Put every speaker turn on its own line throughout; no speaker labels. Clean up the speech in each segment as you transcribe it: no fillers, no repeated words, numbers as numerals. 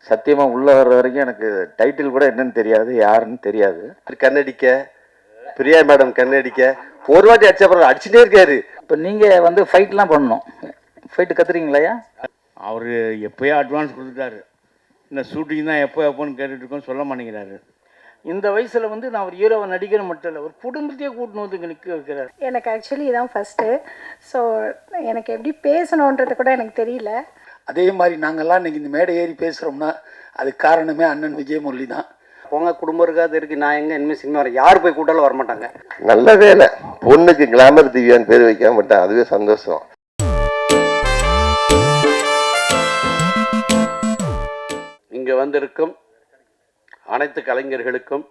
சத்தியமாக உள்ளே வர்ற வரைக்கும் எனக்கு டைட்டில் கூட என்னன்னு தெரியாது, யாருன்னு தெரியாது.
கண்ணடிக்க பிரியா மேடம் கண்ணடிக்க ஒரு வாட்டி அடிச்ச அப்புறம் அடிச்சுட்டே இருக்காரு.
இப்போ நீங்கள் வந்து ஃபைட்லாம் பண்ணணும், ஃபைட்டு கற்றுறீங்களாயா?
அவர் எப்போயோ அட்வான்ஸ் கொடுத்துட்டாரு. இந்த ஷூட்டிங் தான் எப்போன்னு கேட்டுட்டு இருக்கோம், சொல்ல மாட்டேங்கிறாரு.
இந்த வயசில் வந்து நான் ஒரு ஹீரோவை நடிக்கிற மட்டும் இல்லை, ஒரு குடும்பத்தையே கூட்டணும் வந்து இங்கே நிற்க வைக்கிறார்.
எனக்கு ஆக்சுவலி இதான் ஃபஸ்ட்டு. ஸோ எனக்கு எப்படி பேசணுன்றது கூட எனக்கு தெரியல.
அதே மாதிரி நாங்கள்லாம் இன்றைக்கி இந்த மேடை ஏறி பேசுகிறோம்னா அதுக்கு காரணமே அண்ணன் விஜயமுரளி தான்.
போங்க, குடும்பம் இருக்காது இருக்கு, நான் எங்கே இனிமேல் சினிமா வர யார் போய் கூட்டாலும் வரமாட்டாங்க.
நல்ல வேலை, பொண்ணுக்கு கிளாமர் திவ்யான்னு பேர் வைக்காம மாட்டேன், அதுவே சந்தோஷம்.
இங்கே வந்திருக்கும் அனைத்து கலைஞர்களுக்கும்,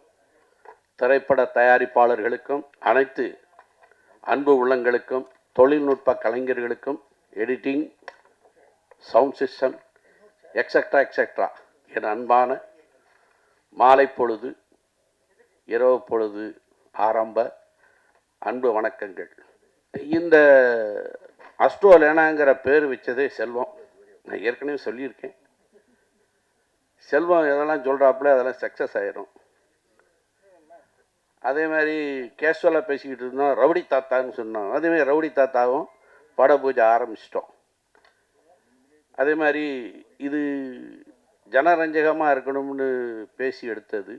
திரைப்பட தயாரிப்பாளர்களுக்கும், அனைத்து அன்பு உள்ளங்களுக்கும், தொழில்நுட்ப கலைஞர்களுக்கும், எடிட்டிங், சவுண்ட் சிஸ்டம் எக்ஸெட்ரா என் அன்பான மாலை பொழுது, இரவு பொழுது ஆரம்ப அன்பு வணக்கங்கள். இந்த அஸ்ட்ரோலேனாங்கிற பேர் வச்சதே செல்வம். நான் ஏற்கனவே சொல்லியிருக்கேன், செல்வம் எதெல்லாம் சொல்கிறாப்புல அதெல்லாம் சக்ஸஸ் ஆகிடும். அதே மாதிரி கேஷுவலாக பேசிக்கிட்டு இருந்தோம், ரவுடி தாத்தான்னு சொன்னோம். அதேமாதிரி ரவுடி தாத்தாவும் பட பூஜை ஆரம்பிச்சிட்டோம். அதே மாதிரி இது ஜனரஞ்சகமாக இருக்கணும்னு பேசி எடுத்தது,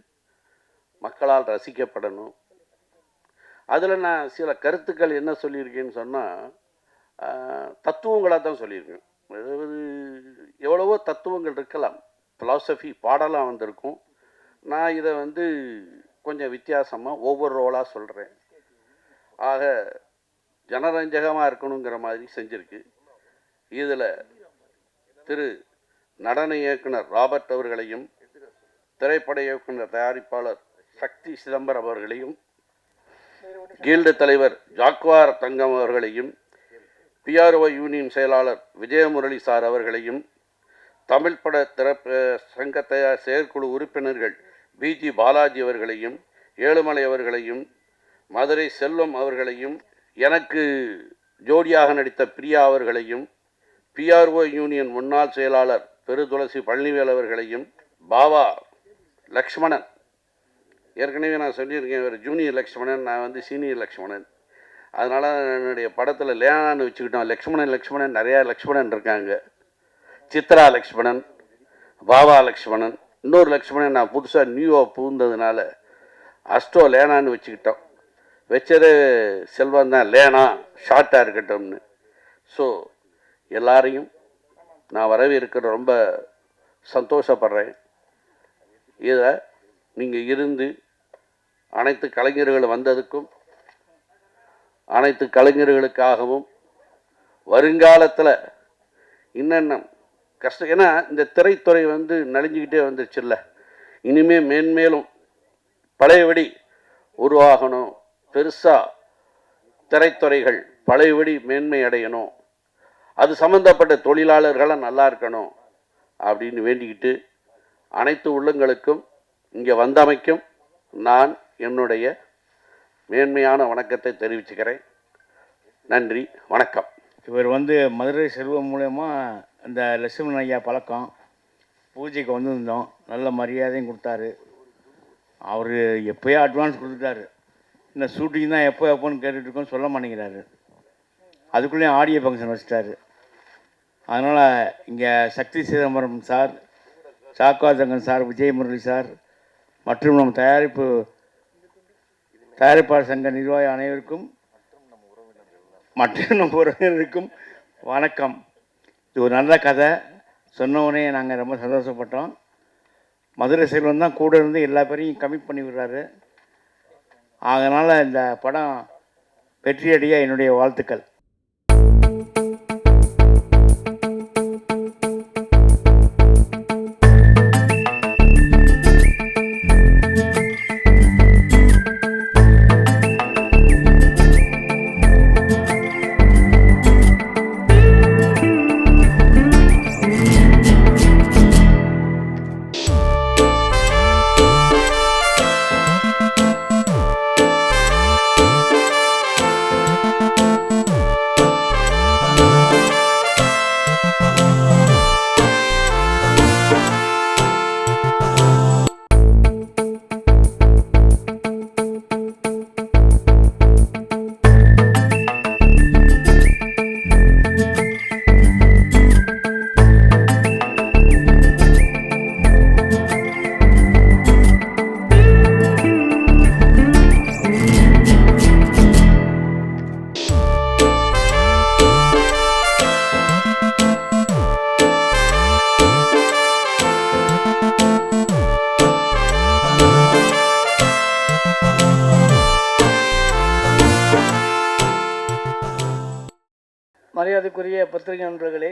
மக்களால் ரசிக்கப்படணும். அதில் நான் சில கருத்துக்கள் என்ன சொல்லியிருக்கேன்னு சொன்னால், தத்துவங்களாக தான் சொல்லியிருக்கேன். அதாவது எவ்வளவோ தத்துவங்கள் இருக்கலாம், ஃபிலாசபி பாடலாம் வந்திருக்கும். நான் இதை வந்து கொஞ்சம் வித்தியாசமாக ஒவ்வொரு ரோலாக சொல்கிறேன். ஆக ஜனரஞ்சகமாக இருக்கணுங்கிற மாதிரி செஞ்சுருக்கு. இதில் திரு நடன இயக்குனர் ராபர்ட் அவர்களையும், திரைப்பட இயக்குனர் தயாரிப்பாளர் சக்தி சிதம்பரம் அவர்களையும், கீல்டு தலைவர் ஜாக்வார் தங்கம் அவர்களையும், பிஆர்ஓ யூனியன் செயலாளர் விஜயமுரளி சார் அவர்களையும், தமிழ் பட சங்க செயற்குழு உறுப்பினர்கள் பிஜி பாலாஜி அவர்களையும், ஏழுமலை அவர்களையும், மதுரை செல்வம் அவர்களையும், எனக்கு ஜோடியாக நடித்த பிரியா அவர்களையும், பிஆர்ஓ யூனியன் முன்னாள் செயலாளர் பெருதுளசி பழனிவேல் அவர்களையும், பாவா லக்ஷ்மணன், ஏற்கனவே நான் சொல்லியிருக்கேன், இவர் ஜூனியர் லக்ஷ்மணன், நான் வந்து சீனியர் லக்ஷ்மணன். அதனால் என்னுடைய படத்தில் லேனான்னு வச்சுக்கிட்டோம். லக்ஷ்மணன் நிறையா லக்ஷ்மணன் இருக்காங்க. சித்ரா லக்ஷ்மணன், பாவா லக்ஷ்மணன், இன்னொரு லக்ஷ்மணன் நான் புதுசாக நியூவாக புகுந்ததுனால அஸ்ட்ரோ லேனான்னு வச்சுக்கிட்டோம். வச்சது செல்வம் தான், லேனா ஷார்ட்டாக இருக்கட்டும்னு. ஸோ எல்லாரையும் நான் வரவேற்கிற ரொம்ப சந்தோஷப்படுறேன். இதை நீங்கள் இருந்து அனைத்து கலைஞர்கள் வந்ததுக்கும், அனைத்து கலைஞர்களுக்காகவும் வருங்காலத்தில் என்னென்ன கஷ்டம், ஏன்னா இந்த திரைத்துறை வந்து நலிஞ்சிக்கிட்டே வந்துருச்சுல்ல, இனிமேல் மேன்மேலும் பழையபடி உருவாகணும், பெருசாக திரைத்துறைகள் பழையபடி மேன்மை அடையணும், அது சம்மந்தப்பட்ட தொழிலாளர்களாக நல்லா இருக்கணும் அப்படின்னு வேண்டிக்கிட்டு, அனைத்து உள்ளங்களுக்கும் இங்கே வந்தமைக்கும் நான் என்னுடைய மேன்மையான வணக்கத்தை தெரிவிச்சுக்கிறேன். நன்றி, வணக்கம்.
இவர் வந்து மதுரை செல்வம் மூலயமா இந்த லட்சுமணன் ஐயா பழக்கம், பூஜைக்கு வந்திருந்தோம், நல்ல மரியாதையும் கொடுத்தாரு. அவர் எப்போயோ அட்வான்ஸ் கொடுத்துட்டாரு. இந்த ஷூட்டிங் தான் எப்போன்னு கேட்டுட்ருக்கோம், சொல்ல மாட்டேங்கிறாரு. அதுக்குள்ளேயும் ஆடியோ ஃபங்க்ஷன் வச்சுட்டாரு. அதனால் இங்கே சக்தி சிதம்பரம் சார், சாக்காதங்கன் சார், விஜயமுரளி சார் மற்றும் நம் தயாரிப்பாளர் சங்க நிர்வாகி அனைவருக்கும் மற்றும் நம் உறவினருக்கும் வணக்கம். இது ஒரு நல்ல கதை, சொன்னவுடனே நாங்கள் ரொம்ப சந்தோஷப்பட்டோம். மதுரை செல்வம் தான் கூட இருந்து எல்லா பேரையும் கமிட் பண்ணி விடுறாரு. அதனால் இந்த படம் வெற்றியடைய என்னுடைய வாழ்த்துக்கள்.
மரியாதைக்குரிய பத்திரிகை நண்பர்களே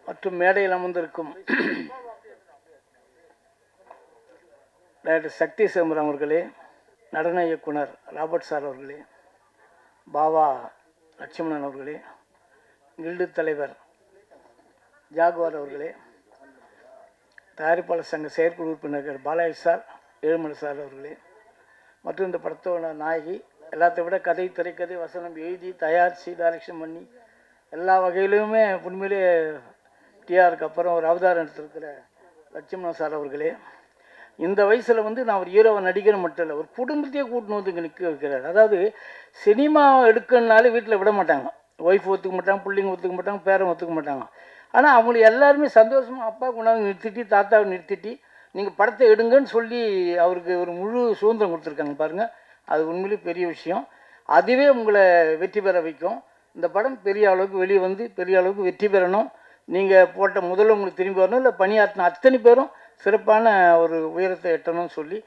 மற்றும் மேடையில் அமர்ந்திருக்கும் டாக்டர் சக்தி சிதம்பரம் அவர்களே, நடன இயக்குனர் ராபர்ட் சார் அவர்களே, பாவா லட்சுமணன் அவர்களே, கில்டு தலைவர் ஜாகுவார் அவர்களே, தயாரிப்பாளர் சங்க செயற்குழு உறுப்பினர்கள் பாலாஜி சார், ஏழுமலை சார் அவர்களே, மற்றும் இந்த படத்தோட நாயகி, எல்லாத்தை விட கதை, திரைக்கதை, வசனம் எழுதி தயாரித்து டைரக்ஷன் பண்ணி எல்லா வகையிலுமே உண்மையிலே டிஆருக்கு அப்புறம் ஒரு அவதாரம் எடுத்திருக்கிற லட்சுமணன் சார் அவர்களே, இந்த வயசில் வந்து நான் ஒரு ஹீரோவை நடிகர் மட்டும் இல்லை, ஒரு குடும்பத்தையே கூட்டின்னு வந்து இங்கே நிற்க வைக்கிறார். அதாவது சினிமா எடுக்கணுனாலே வீட்டில் விட மாட்டாங்க, ஒய்ஃப் ஒத்துக்க மாட்டாங்க, பிள்ளைங்க ஒத்துக்க மாட்டாங்க, பேரன் ஒத்துக்க மாட்டாங்க. ஆனால் அவங்களை எல்லாருமே சந்தோஷமாக அப்பா கொண்டாந்து நிறுத்திட்டு, தாத்தாவை நிறுத்திட்டு நீங்கள் படத்தை எடுங்கன்னு சொல்லி அவருக்கு ஒரு முழு சுதந்திரம் கொடுத்துருக்காங்க பாருங்கள். அது உண்மையிலே பெரிய விஷயம். அதுவே உங்களை வெற்றி பெற வைக்கும். இந்த படம் பெரிய அளவுக்கு வெளியே வந்து பெரிய அளவுக்கு வெற்றி பெறணும். நீங்கள் போட்ட முதல்ல உங்களுக்கு திரும்பி வரணும், இல்லை பணியாற்றின அத்தனை பேரும் சிறப்பான ஒரு உயரத்தை எட்டணும்னு சொல்லி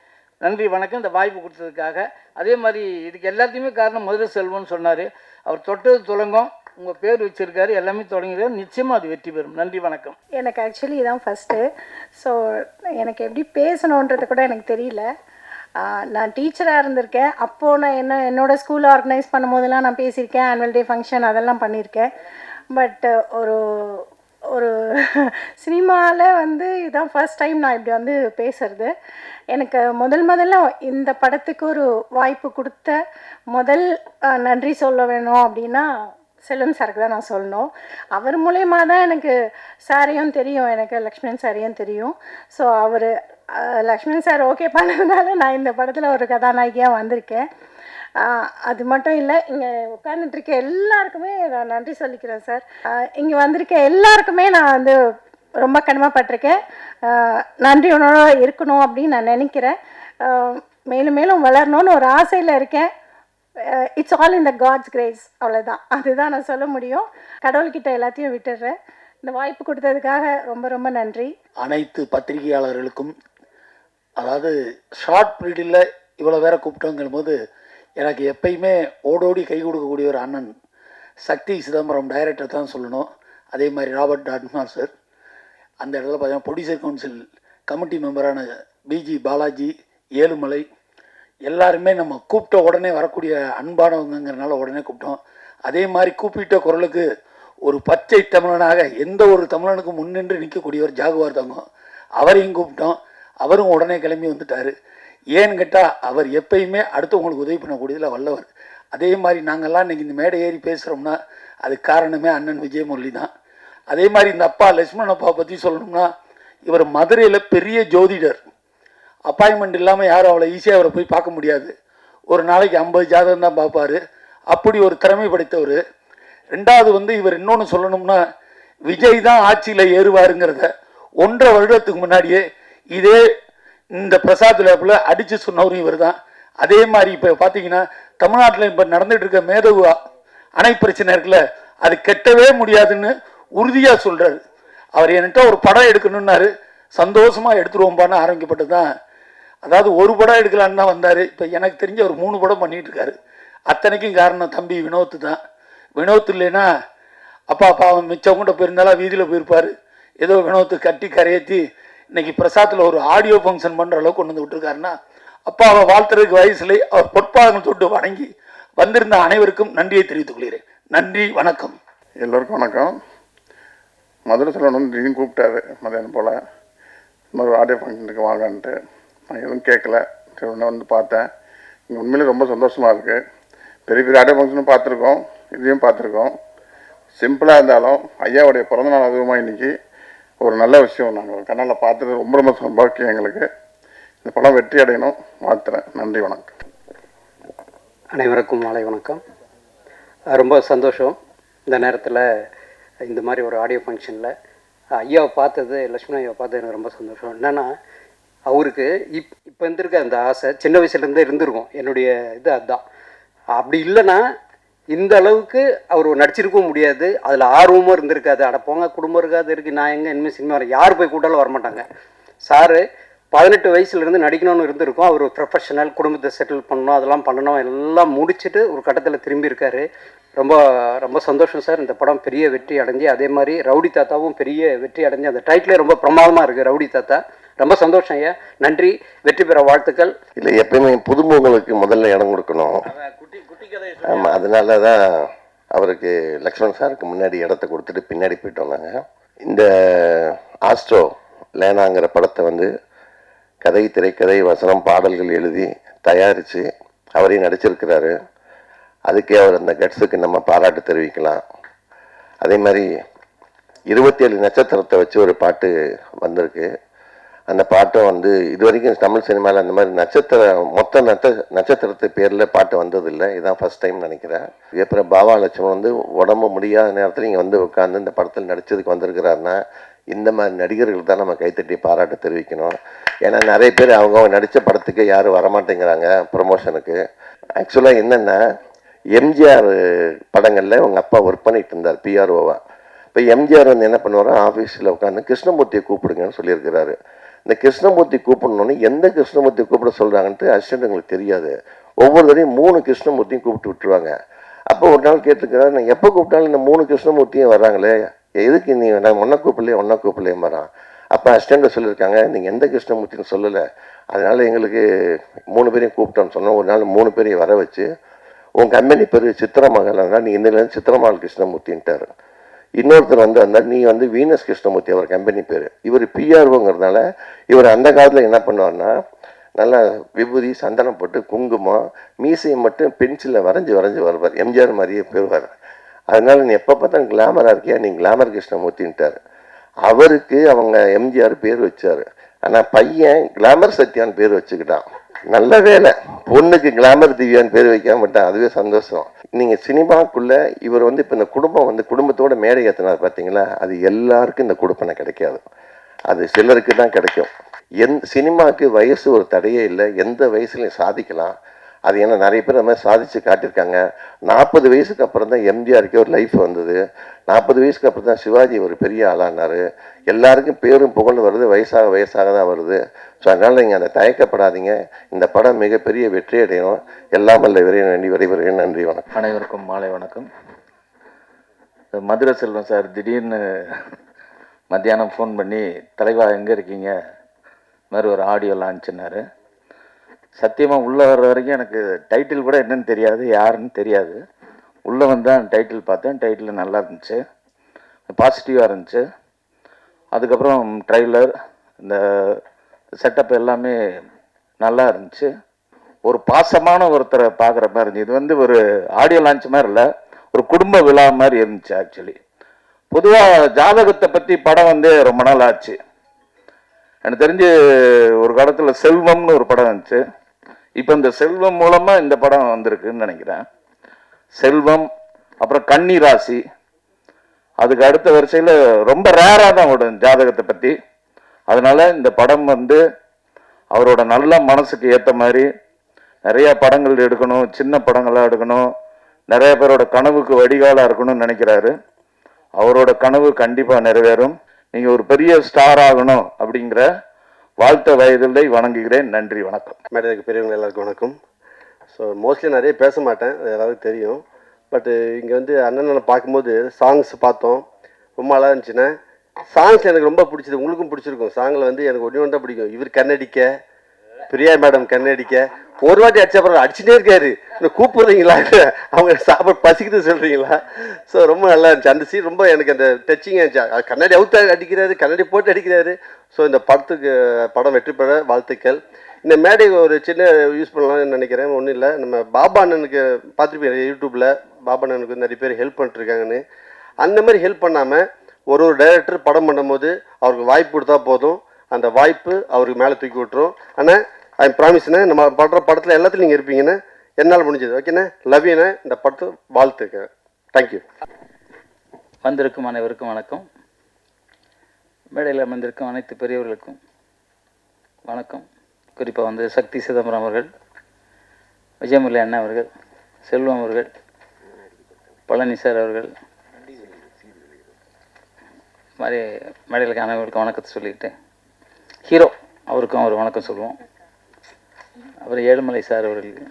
நன்றி வணக்கம் இந்த வாய்ப்பு கொடுத்ததுக்காக. அதே மாதிரி இதுக்கு எல்லாத்தையுமே காரணம் மதுரை செல்வம்னு சொன்னார். அவர் தொட்டது தொடங்கும், உங்கள் பேர் வச்சுருக்காரு, எல்லாமே தொடங்கிடுறாரு. நிச்சயமாக அது வெற்றி பெறும். நன்றி வணக்கம்.
எனக்கு ஆக்சுவலி இதான் ஃபஸ்ட்டு. ஸோ எனக்கு எப்படி பேசணுன்றது கூட எனக்கு தெரியல. நான் டீச்சராக இருந்திருக்கேன். அப்போது நான் என்னோடய ஸ்கூலில் ஆர்கனைஸ் பண்ணும் போதெல்லாம் நான் பேசியிருக்கேன், ஆனுவல் டே ஃபங்க்ஷன் அதெல்லாம் பண்ணியிருக்கேன். பட் ஒரு ஒரு சினிமாவில் வந்து இதுதான் ஃபர்ஸ்ட் டைம் நான் இப்படி வந்து பேசுகிறது. எனக்கு முதல்ல இந்த படத்துக்கு ஒரு வாய்ப்பு கொடுத்த நன்றி சொல்ல வேணும் அப்படின்னா செல்வம் சாருக்கு தான் நான் சொல்லணும். அவர் மூலயமா தான் எனக்கு சாரையும் தெரியும், எனக்கு லக்ஷ்மணன் சாரையும் தெரியும். ஸோ அவர் லக்ஷ்மணன் சார் ஓகே பண்ணதுனால நான் இந்த படத்தில் ஒரு கதாநாயகியாக வந்திருக்கேன். அது மட்டும் இல்லை, இங்கே உட்காந்துட்டுருக்க எல்லாருக்குமே நான் நன்றி சொல்லிக்கிறேன் சார். இங்கே வந்திருக்க எல்லாருக்குமே நான் வந்து ரொம்ப கடமைப்பட்டிருக்கேன். நன்றி உணர்வோட இருக்கணும் அப்படின்னு நான் நினைக்கிறேன். மேலும் மேலும் வளரணும்னு ஒரு ஆசையில் இருக்கேன். It's all in the God's grace, அவ்வளோதான். அதுதான் நான் சொல்ல முடியும். கடவுள்கிட்ட எல்லாத்தையும் விட்டுடுறேன். இந்த வாய்ப்பு கொடுத்ததுக்காக ரொம்ப ரொம்ப நன்றி.
அனைத்து பத்திரிகையாளர்களுக்கும், அதாவது ஷார்ட் பீரியடில் இவ்வளோ வேற கூப்பிட்டோங்கும் போது எனக்கு எப்பயுமே ஓடோடி கை கொடுக்கக்கூடிய ஒரு அண்ணன் சக்தி சிதம்பரம் டைரக்டர் தான் சொல்லணும். அதே மாதிரி ராபர்ட் டாட்மார் சார், அந்த இடத்துல பார்த்தீங்கன்னா ப்ரொடியூசர் கவுன்சில் கமிட்டி மெம்பரான பிஜி பாலாஜி, ஏழுமலை, எல்லாருமே நம்ம கூப்பிட்ட உடனே வரக்கூடிய அன்பானவங்கிறனால உடனே கூப்பிட்டோம். அதே மாதிரி கூப்பிட்ட குரலுக்கு ஒரு பச்சை தமிழனாக எந்த ஒரு தமிழனுக்கும் முன்னின்று நிற்கக்கூடியவர் ஜாகுவார் தங்கம், அவரையும் கூப்பிட்டோம். அவரும் உடனே கிளம்பி வந்துட்டார். ஏன்னு கேட்டால் அவர் எப்பயுமே அடுத்தவங்களுக்கு உதவி பண்ணக்கூடியதில் வல்லவர். அதே மாதிரி நாங்கள்லாம் இன்றைக்கி இந்த மேடை ஏறி பேசுகிறோம்னா அதுக்கு காரணமே அண்ணன் விஜயமுரளி தான். அதே மாதிரி இந்த அப்பா லட்சுமணன் அப்பா பற்றி சொல்லணும்னா, இவர் மதுரையில் பெரிய ஜோதிடர். அப்பாயின்மெண்ட் இல்லாமல் யாரும் அவ்வளோ ஈஸியாக அவரை போய் பார்க்க முடியாது. ஒரு நாளைக்கு 50 ஜாதகம் தான் பார்ப்பார். அப்படி ஒரு திறமை படைத்தவர். ரெண்டாவது வந்து இவர் இன்னொன்று சொல்லணும்னா, விஜய் தான் ஆட்சியில் ஏறுவாருங்கிறத 1.5 வருடத்துக்கு முன்னாடியே இதே இந்த பிரசாத் லேப்பில் அடித்து சொன்னவரும் இவர் தான். அதே மாதிரி இப்போ பார்த்தீங்கன்னா தமிழ்நாட்டில் இப்போ நடந்துகிட்டு இருக்க மேதகு அணை பிரச்சனை இருக்குல்ல, அது கெட்டவே முடியாதுன்னு உறுதியாக சொல்கிறார். அவர் என்கிட்ட ஒரு படம் எடுக்கணுன்னாரு, சந்தோஷமாக எடுத்துருவோம்பான்னு ஆரம்பிக்கப்பட்டது தான். அதாவது ஒரு படம் எடுக்கலான்னு தான் வந்தார். இப்போ எனக்கு தெரிஞ்ச ஒரு 3 படம் பண்ணிகிட்டு இருக்காரு. அத்தனைக்கும் காரணம் தம்பி வினோத்து தான். வினோத் இல்லைன்னா அப்பா அவன் மிச்சவங்கிட்ட போயிருந்தாலும் வீதியில் போயிருப்பார். ஏதோ வினோத்து கட்டி கரையேற்றி இன்னைக்கு பிரசாத்தில் ஒரு ஆடியோ ஃபங்க்ஷன் பண்ணுற அளவுக்கு கொண்டு வந்து விட்டுருக்காருன்னா, அப்பாவை வாழ்த்துறதுக்கு வயசுல அவர் பொற்பாதங்கள் தொட்டு வணங்கி வந்திருந்த அனைவருக்கும் நன்றியை தெரிவித்துக் கொள்கிறேன். நன்றி, வணக்கம்.
எல்லோருக்கும் வணக்கம். மதுரை செல்வன் வந்து திடீர்னு கூப்பிட்டாரு மதியானம் போல், இந்த மாதிரி ஆடியோ ஃபங்க்ஷனுக்கு வாங்கன்ட்டு. நான் எதுவும் கேட்கல, சரி ஒன்று வந்து பார்த்தேன். இங்கே உண்மையிலே ரொம்ப சந்தோஷமாக இருக்குது. பெரிய பெரிய ஆடியோ ஃபங்க்ஷனும் பார்த்துருக்கோம், இதையும் பார்த்துருக்கோம். சிம்பிளாக இருந்தாலும் ஐயாவுடைய பிறந்தநாள் அதுவுமா இன்றைக்கி ஒரு நல்ல விஷயம் நாங்கள் கண்ணால் பார்த்துட்டு ரொம்ப ரொம்ப சம்பாக்கியம் எங்களுக்கு. இந்த படம் வெற்றி அடையணும் வாழ்த்துறேன். நன்றி, வணக்கம்.
அனைவருக்கும் மாலை வணக்கம். ரொம்ப சந்தோஷம் இந்த நேரத்தில் இந்த மாதிரி ஒரு ஆடியோ ஃபங்க்ஷனில் ஐயாவை பார்த்தது, லட்சுமணன் ஐயாவை பார்த்தது எனக்கு ரொம்ப சந்தோஷம். என்னென்னா அவருக்கு இப்போ இருந்திருக்க அந்த ஆசை சின்ன வயசுலேருந்தே இருந்திருக்கும். என்னுடைய இது அதுதான். அப்படி இல்லைன்னா இந்த அளவுக்கு அவர் நடிச்சிருக்கவும் முடியாது, அதில் ஆர்வமும் இருந்திருக்காது. அட போங்க குடும்பம் இருக்காது இருக்குது, நான் எங்கே இனிமேல் சினிமா யார் போய் கூட்டாலும் வரமாட்டாங்க. சாரு 18 வயசுலேருந்து நடிக்கணும்னு இருந்திருக்கும். அவர் ஒரு ப்ரொஃபஷனல், குடும்பத்தை செட்டில் பண்ணணும், அதெல்லாம் பண்ணணும், எல்லாம் முடிச்சுட்டு ஒரு கட்டத்தில் திரும்பி இருக்காரு. ரொம்ப ரொம்ப சந்தோஷம் சார். இந்த படம் பெரிய வெற்றி அடைஞ்சு, அதே மாதிரி ரவுடி தாத்தாவும் பெரிய வெற்றி அடைஞ்சு, அந்த டைட்டிலே ரொம்ப பிரமாதமாக இருக்குது, ரவுடி தாத்தா. ரொம்ப சந்தோஷம் ஐயா, நன்றி, வெற்றி பெற வாழ்த்துக்கள்.
இல்லை, எப்பயுமே புதுமுகங்களுக்கு முதல்ல இடம் கொடுக்கணும். ஆமாம், அதனால தான் அவருக்கு லக்ஷ்மண் சாருக்கு முன்னாடி இடத்த கொடுத்துட்டு பின்னாடி போயிட்டோம் நாங்கள். இந்த ஆஸ்ட்ரோ லேனாங்கிற படத்தை வந்து கதை, திரைக்கதை, வசனம், பாடல்கள் எழுதி தயாரித்து அவரே நடிச்சிருக்கிறாரு. அதுக்கே அவர் அந்த கட்ஸுக்கு நம்ம பாராட்டு தெரிவிக்கலாம். அதே மாதிரி 27 நட்சத்திரத்தை வச்சு ஒரு பாட்டு வந்திருக்கு. அந்த பாட்டும் வந்து இது வரைக்கும் தமிழ் சினிமாவில் அந்த மாதிரி மொத்த நட்சத்திரத்து பேரில் பாட்டு வந்ததில்லை. இதுதான் ஃபஸ்ட் டைம் நினைக்கிறேன். அப்புறம் பாபா லட்சுமணன் வந்து உடம்பு முடியாத நேரத்தில் இங்கே வந்து உட்காந்து இந்த படத்தில் நடித்ததுக்கு வந்திருக்கிறாருன்னா இந்த மாதிரி நடிகர்கள் தான் நம்ம கைத்தட்டி பாராட்டு தெரிவிக்கணும். ஏன்னா நிறைய பேர் அவங்க நடித்த படத்துக்கு யாரும் வரமாட்டேங்கிறாங்க ப்ரமோஷனுக்கு. ஆக்சுவலாக என்னென்னா, எம்ஜிஆர் படங்களில் உங்கள் அப்பா ஒர்க் பண்ணிகிட்டு இருந்தார் பிஆர்ஓவா. இப்போ எம்ஜிஆர் வந்து என்ன பண்ணுவாரோ, ஆஃபீஸில் உட்காந்து கிருஷ்ணமூர்த்தியை கூப்பிடுங்கன்னு சொல்லியிருக்கிறாரு. இந்த கிருஷ்ணமூர்த்தி கூப்பிடணுன்னு எந்த கிருஷ்ணமூர்த்தி கூப்பிட சொல்கிறாங்கன்ட்டு அசிஸ்டண்ட்டுங்களுக்கு தெரியாது. ஒவ்வொரு தடையும் 3 கிருஷ்ணமூர்த்தியும் கூப்பிட்டு விட்டுருவாங்க. அப்போ ஒரு நாள் கேட்டிருக்கிறாரு, நான் எப்போ கூப்பிட்டாலும் இந்த 3 கிருஷ்ணமூர்த்தியும் வர்றாங்களே, எதுக்கு நீ நான் ஒன்றை கூப்பிடலையே வரான். அப்போ அசிஸ்டண்ட்டை சொல்லியிருக்காங்க, நீங்கள் எந்த கிருஷ்ணமூர்த்தின்னு சொல்லலை, அதனால் எங்களுக்கு 3 பேரையும் கூப்பிட்டோன்னு சொன்னோம். ஒரு நாள் 3 பேரையும் வர வச்சு, உன் கம்பெனி பேர் சித்திரமகள், அதனால் நீ இன்னிலேருந்து சித்திரமகள் கிருஷ்ணமூர்த்தின்ட்டார். இன்னொருத்தர் வந்து வந்தார், நீ வந்து வீனஸ் கிருஷ்ணமூர்த்தி அவர் கம்பெனி பேர். இவர் பிஆர்ஓங்கிறதுனால இவர் அந்த காலத்தில் என்ன பண்ணுவார்னா, நல்லா விபூதி, சந்தனம் போட்டு, குங்குமம், மீசையை மட்டும் பென்சிலில் வரைஞ்சி வருவார். எம்ஜிஆர் மாதிரியே போயிடுவார். அதனால் நீ எப்போ பார்த்தா கிளாமராக இருக்கியா, நீ கிளாமர் கிருஷ்ணமூர்த்தின்ட்டார். அவருக்கு அவங்க எம்ஜிஆர் பேர் வச்சார். ஆனால் பையன் கிளாமர் சத்யான்னு பேர் வச்சுக்கிட்டான். நல்ல வேலை, பொண்ணுக்கு கிளாமர் திவ்யான்னு பேர் வைக்காம விட்டான். அதுவே சந்தோஷம். நீங்கள் சினிமாக்குள்ளே இவர் வந்து இப்போ இந்த குடும்பம் வந்து குடும்பத்தோட மேடை ஏற்றினார் பார்த்தீங்களா, அது எல்லாருக்கும் இந்த கொடுப்பனை கிடைக்காது, அது சிலருக்கு தான் கிடைக்கும். சினிமாவுக்கு வயசு ஒரு தடையே இல்லை, எந்த வயசுலையும் சாதிக்கலாம். அது ஏன்னா நிறைய பேர் அந்த மாதிரி சாதித்து காட்டியிருக்காங்க. 40 வயசுக்கு அப்புறம் தான் எம்ஜிஆருக்கே ஒரு லைஃப் வந்தது. 40 வயசுக்கு அப்புறம் தான் சிவாஜி ஒரு பெரிய ஆளானார். எல்லாருக்கும் பேரும் புகழ் வருது, வயசாக தான் வருது. ஸோ அதனால் நீங்கள் அந்த தயக்கப்படாதீங்க. இந்த படம் மிகப்பெரிய வெற்றி அடையணும். எல்லாம் வல்ல விரைவுரையும் நன்றி, வணக்கம்.
அனைவருக்கும் மாலை வணக்கம். மதுரை செல்வம் சார் திடீர்னு மத்தியானம் ஃபோன் பண்ணி, தலைவா எங்கே இருக்கீங்க, இது மாதிரி ஒரு ஆடியோ லான்ச்சுன்னாரு. சத்தியமாக உள்ளே வர்ற வரைக்கும் எனக்கு டைட்டில் கூட என்னன்னு தெரியாது, யாருன்னு தெரியாது. உள்ளே வந்தால் டைட்டில் பார்த்தேன். டைட்டில் நல்லா இருந்துச்சு, பாசிட்டிவாக இருந்துச்சு. அதுக்கப்புறம் ட்ரைலர், இந்த செட்டப் எல்லாமே நல்லா இருந்துச்சு. ஒரு பாசமான ஒருத்தரை பார்க்குற மாதிரி இருந்துச்சு. இது வந்து ஒரு ஆடியோ லான்ச் மாதிரி இல்லை, ஒரு குடும்ப விழா மாதிரி இருந்துச்சு. ஆக்சுவலி பொதுவாக ஜாதகத்தை பற்றி படம் வந்து ரொம்ப நாள் ஆச்சு. எனக்கு தெரிஞ்சு ஒரு காலத்தில் செல்வம்னு ஒரு படம் இருந்துச்சு. இப்போ இந்த செல்வம் மூலமாக இந்த படம் வந்திருக்குன்னு நினைக்கிறேன். செல்வம், அப்புறம் கன்னி ராசி, அதுக்கு அடுத்த வரிசையில் ரொம்ப ரேராக தான் ஓடும் ஜாதகத்தை பற்றி. அதனால் இந்த படம் வந்து அவரோட நல்ல மனசுக்கு ஏற்ற மாதிரி நிறையா படங்கள் எடுக்கணும், சின்ன படங்களாக எடுக்கணும், நிறைய பேரோட கனவுக்கு வடிகாலாக இருக்கணும்னு நினைக்கிறாரு. அவரோட கனவு கண்டிப்பாக நிறைவேறும். நீங்கள் ஒரு பெரிய ஸ்டார் ஆகணும் அப்படிங்கிற வாழ்த்த வயதில்லை வணங்குகிறேன். நன்றி, வணக்கம்.
மேடைக்கு பெரியவங்க எல்லாருக்கும் வணக்கம். ஸோ மோஸ்ட்லி நிறைய பேச மாட்டேன், அது எல்லாருக்கும் தெரியும். பட்டு இங்கே வந்து அண்ணனை பார்க்கும்போது சாங்ஸ் பார்த்தோம், ரொம்ப அழகாக இருந்துச்சுன்னா. சாங்ஸ் எனக்கு ரொம்ப பிடிச்சது, உங்களுக்கும் பிடிச்சிருக்கும். சாங்கில் வந்து எனக்கு ஒன்று தான் பிடிக்கும். இவர் கண்ணடிக்க, பிரியா மேடம் கண்ணடிக்க, ஒரு வாட்டி அடிச்சப்பறம் அடிச்சுட்டே இருக்காரு, இன்னும் கூப்பிடுறீங்களா, அவங்க சாப்பிட பசிக்குது சொல்கிறீங்களா. ஸோ ரொம்ப நல்லா இருந்துச்சு அந்த சீன். ரொம்ப எனக்கு அந்த டச்சிங்காக இருந்துச்சு. கண்ணாடி அவுத்து அடிக்கிறாரு, கண்ணாடி போட்டு அடிக்கிறாரு. ஸோ இந்த படம் வெற்றி பெற வாழ்த்துக்கள். இந்த மேடை ஒரு சின்ன யூஸ் பண்ணலாம்னு நினைக்கிறேன். ஒன்றும் இல்லை, நம்ம பாபா அண்ணனுக்கு பார்த்துருப்பீங்க யூடியூப்பில், பாபா அண்ணனுக்கு நிறைய பேர் ஹெல்ப் பண்ணிட்டுருக்காங்கன்னு. அந்த மாதிரி ஹெல்ப் பண்ணாமல் ஒரு டைரக்டர் படம் பண்ணும்போது அவருக்கு வாய்ப்பு கொடுத்தா போதும், அந்த வாய்ப்பு அவருக்கு மேலே தூக்கி விட்டுரும். ஆனால் ஐ ப்ராமிஸ்ண்ணே, நம்ம படுற படத்தில் எல்லாத்துலையும் நீங்கள் இருப்பீங்கண்ணே, என்னால் முடிஞ்சது. ஓகேண்ணே, லவ் யூண்ணே. இந்த படத்தை வாழ்த்துக்க. தேங்க்யூ.
வந்திருக்கும் அனைவருக்கும் வணக்கம். மேடையில் அமர்ந்திருக்கும் அனைத்து பெரியவர்களுக்கும் வணக்கம். குறிப்பாக வந்து சக்தி சிதம்பரம் அவர்கள், விஜயமுரளி அண்ணா அவர்கள், செல்வம் அவர்கள், பழனி சார் அவர்கள், மாதிரி மேடைகளுக்கு அனைவருக்கும் வணக்கத்தை சொல்லிக்கிட்டு, ஹீரோ அவருக்கும் ஒரு வணக்கம் சொல்லுவோம். அப்புறம் ஏழுமலை சார் அவர்களுக்கு,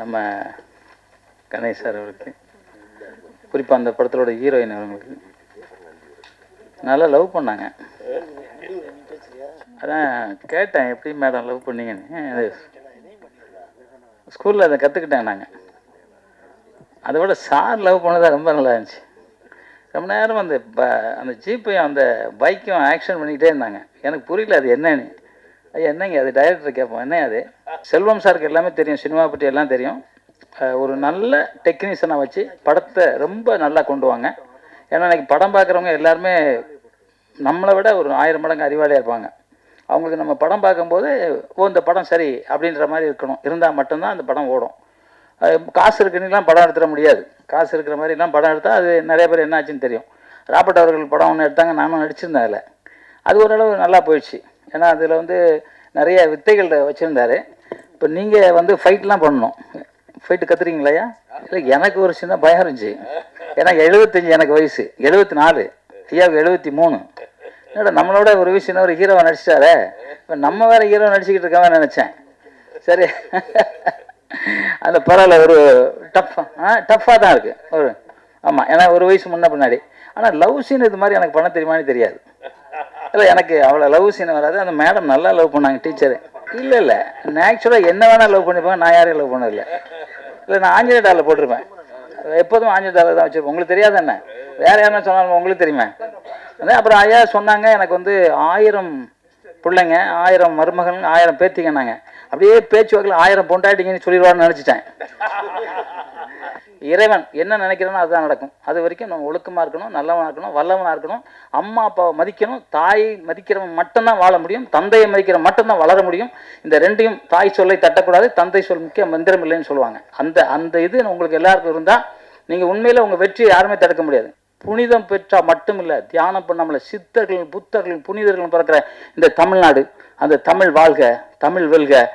நம்ம கணேஷ் சார் அவருக்கு, குறிப்பாக அந்த படத்தோட ஹீரோயின் அவங்களுக்கு நல்லா லவ் பண்ணாங்க. அதான் கேட்டேன், எப்படி மேடம் லவ் பண்ணீங்கன்னு. ஸ்கூலில் அதை கற்றுக்கிட்டேன் நாங்கள். அதை விட சார் லவ் பண்ணதான் ரொம்ப நல்லா இருந்துச்சு. ரொம்ப நேரம் அந்த ஜீப்பையும் அந்த பைக்கும் ஆக்ஷன் பண்ணிக்கிட்டே இருந்தாங்க. எனக்கு புரியல அது என்னன்னு. ஐயா என்னங்க அது, டைரக்டர் கேட்போம் என்ன அது. செல்வம் சாருக்கு எல்லாமே தெரியும், சினிமா பற்றி எல்லாம் தெரியும். ஒரு நல்ல டெக்னீஷியனை வச்சு படத்தை ரொம்ப நல்லா கொண்டு வாங்க. ஏன்னா இன்றைக்கி படம் பார்க்குறவங்க எல்லாருமே நம்மளை விட ஒரு 1000 மடங்கு அறிவாளியாக இருப்பாங்க. அவங்களுக்கு நம்ம படம் பார்க்கும்போது இந்த படம் சரி அப்படின்ற மாதிரி இருக்கணும். இருந்தால் மட்டும்தான் அந்த படம் ஓடும். காசு இருக்குன்னுலாம் படம் எடுத்துட முடியாது. காசு இருக்கிற மாதிரிலாம் படம் எடுத்தால் அது நிறைய பேர் என்ன ஆச்சுன்னு தெரியும். ராபர்ட் அவர்கள் படம் ஒன்று எடுத்தாங்க, நானும் நடிச்சிருந்தேன் அதில். அது ஓரளவு நல்லா போயிடுச்சு. ஏன்னா அதில் நிறைய வித்தைகள் வச்சுருந்தார். இப்போ நீங்கள் ஃபைட்லாம் பண்ணணும். ஃபைட்டு கற்றுறீங்களையா? இல்லை, எனக்கு ஒரு சின்ன பயம் இருந்துச்சு. ஏன்னா 75 எனக்கு வயசு, 74 ஐயாவுக்கு 73. என்னோட நம்மளோட ஒரு விஷயம் ஒரு ஹீரோவை நடிச்சிட்டாரே, இப்போ நம்ம வேறு ஹீரோ நடிச்சுக்கிட்டு இருக்கவே நினச்சேன். சரி அதில் பரவாயில்ல, ஒரு டஃப்பாக தான் இருக்குது ஒரு. ஆமாம், ஏன்னா ஒரு வயசு முன்ன பின்னாடி. ஆனால் லவ் சீன் இது மாதிரி எனக்கு பண்ண தெரியுமான்னு தெரியாது. இல்லை, எனக்கு அவ்வளோ லவ் சீன் வராது. அந்த மேடம் நல்லா லவ் பண்ணாங்க, டீச்சரு. இல்லை ஆக்சுவலாக என்ன வேணால் லவ் பண்ணிப்பேன், நான் யாரையும் லவ் பண்ணதில்லை. இல்லை, நான் ஆஞ்சநேய டாலில் போட்டிருப்பேன். எப்போதும் ஆஞ்சநேய டாலில் தான் வச்சுருப்பேன். உங்களுக்கு தெரியாது என்ன, வேறு யாருன்னா சொன்னாலும் உங்களுக்கு தெரியுமா? அப்புறம் ஐயா சொன்னாங்க, எனக்கு 1000 பிள்ளைங்க, 1000 மருமகள், 1000 பேத்திங்கன்னாங்க. அப்படியே பேச்சு வாக்கில் 1000 பொண்டாட்டிங்கன்னு சொல்லிடுவான்னு நினச்சிட்டேன். இறைவன் என்ன நினைக்கிறேனோ அதுதான் நடக்கும். அது வரைக்கும் நம்ம ஒழுக்கமாக இருக்கணும், நல்லவனாக இருக்கணும், வல்லவனாக இருக்கணும், அம்மா அப்பாவை மதிக்கணும். தாயை மதிக்கிறவன் மட்டும்தான் வாழ முடியும், தந்தையை மதிக்கிற மட்டும்தான் வளர முடியும். இந்த ரெண்டையும், தாய் சொல்லை தட்டக்கூடாது, தந்தை சொல் முக்கிய மந்திரம் இல்லைன்னு சொல்லுவாங்க. அந்த இது உங்களுக்கு எல்லாருக்கும் இருந்தால் நீங்கள் உண்மையில் உங்கள் வெற்றியை யாருமே தடுக்க முடியாது. புனிதம் பெற்றால் மட்டும் இல்லை, தியானம் பண்ணாமல் சித்தர்கள் புத்தர்கள் புனிதர்கள் பிறக்கிற இந்த தமிழ்நாடு, அந்த தமிழ் வாழ்க, தமிழ் வெல்க.